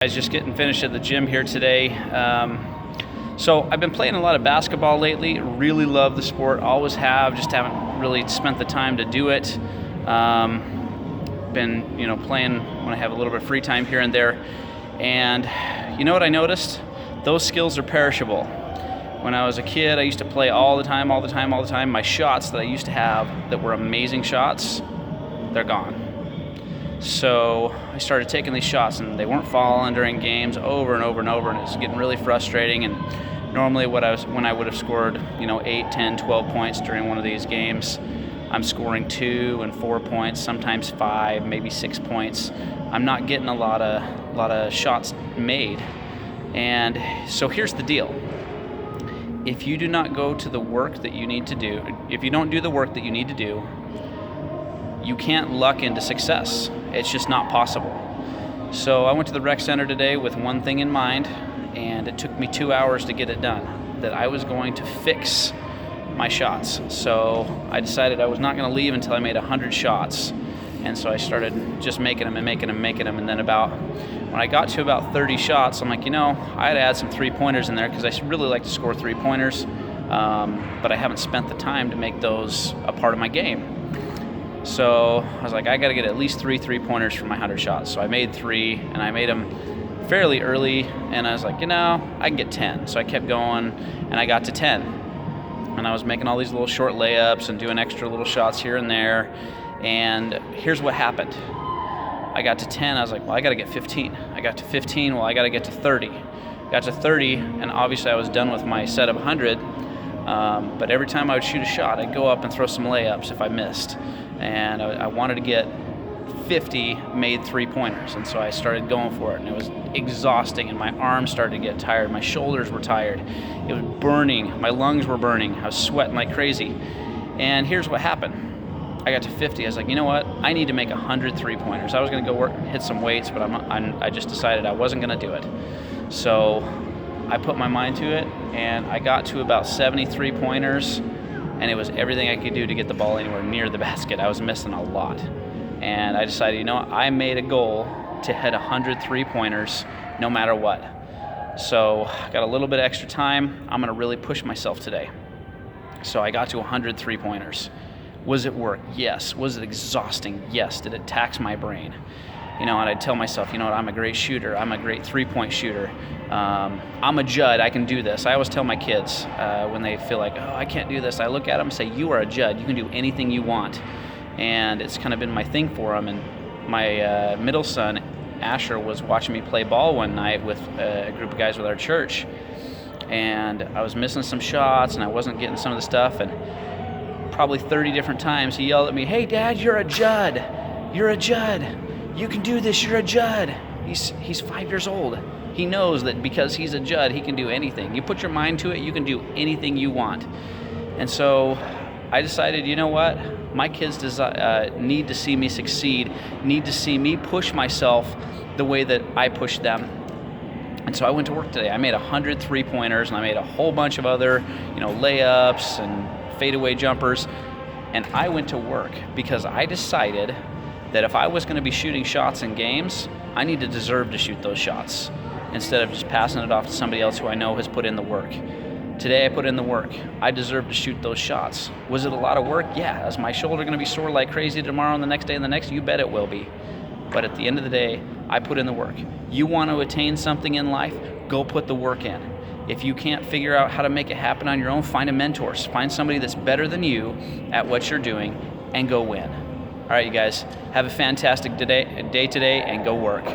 Guys, just getting finished at the gym here today. So I've been playing a lot of basketball lately. Really love the sport, always have, just haven't really spent the time to do it. Been playing when I have a little bit of free time here and there. And you know what I noticed? Those skills are perishable. When I was a kid, I used to play all the time. My shots that I used to have that were amazing shots, they're gone. So I started taking these shots, and they weren't falling during games over and over, and it was getting really frustrating. And normally when I would have scored 8, 10, 12 points during one of these games, I'm scoring 2 and 4 points, sometimes 5, maybe 6 points. I'm not getting a lot of shots made. And so here's the deal. If you do not go to the work that you need to do, if you don't do the work that you need to do, you can't luck into success. It's just not possible. So I went to the rec center today with one thing in mind, and it took me 2 hours to get it done, that I was going to fix my shots. So I decided I was not going to leave until I made 100 shots. And so I started just making them. And then when I got to about 30 shots, I'm like, I'd add some three-pointers in there because I really like to score three-pointers, but I haven't spent the time to make those a part of my game. So I was like, I got to get at least 3 three-pointers for my 100 shots. So I made 3, and I made them fairly early, and I was like, I can get 10. So I kept going, and I got to 10. And I was making all these little short layups and doing extra little shots here and there. And here's what happened. I got to 10, I was like, well, I got to get 15. I got to 15, well, I got to get to 30. Got to 30, and obviously I was done with my set of 100. But every time I would shoot a shot, I'd go up and throw some layups if I missed. And I wanted to get 50 made three-pointers, and so I started going for it, and it was exhausting, and my arms started to get tired, my shoulders were tired, it was burning, my lungs were burning, I was sweating like crazy. And here's what happened. I got to 50, I was like, you know what, I need to make 100 three-pointers. I was going to go hit some weights, but I just decided I wasn't going to do it. So I put my mind to it, and I got to about 70 three-pointers, and it was everything I could do to get the ball anywhere near the basket. I was missing a lot. And I decided, I made a goal to hit 100 three-pointers no matter what. So I got a little bit extra time. I'm going to really push myself today. So I got to 100 three-pointers. Was it work? Yes. Was it exhausting? Yes. Did it tax my brain? And I'd tell myself, I'm a great shooter. I'm a great three-point shooter. I'm a Judd. I can do this. I always tell my kids when they feel like, I can't do this, I look at them and say, you are a Judd. You can do anything you want. And it's kind of been my thing for them. And my middle son, Asher, was watching me play ball one night with a group of guys with our church. And I was missing some shots, and I wasn't getting some of the stuff. And probably 30 different times he yelled at me, hey, Dad, you're a Judd. You're a Judd. You can do this, you're a Judd. He's 5 years old. He knows that because he's a Judd, he can do anything. You put your mind to it, you can do anything you want. And so I decided, you know what? My kids need to see me succeed, need to see me push myself the way that I push them. And so I went to work today. I made 100 three-pointers, and I made a whole bunch of other, layups and fadeaway jumpers. And I went to work because I decided that if I was going to be shooting shots in games, I need to deserve to shoot those shots instead of just passing it off to somebody else who I know has put in the work. Today I put in the work. I deserve to shoot those shots. Was it a lot of work? Yeah. Is my shoulder going to be sore like crazy tomorrow and the next day and the next? You bet it will be. But at the end of the day, I put in the work. You want to attain something in life? Go put the work in. If you can't figure out how to make it happen on your own, find a mentor. Find somebody that's better than you at what you're doing and go win. All right, you guys, have a fantastic day today, and go work.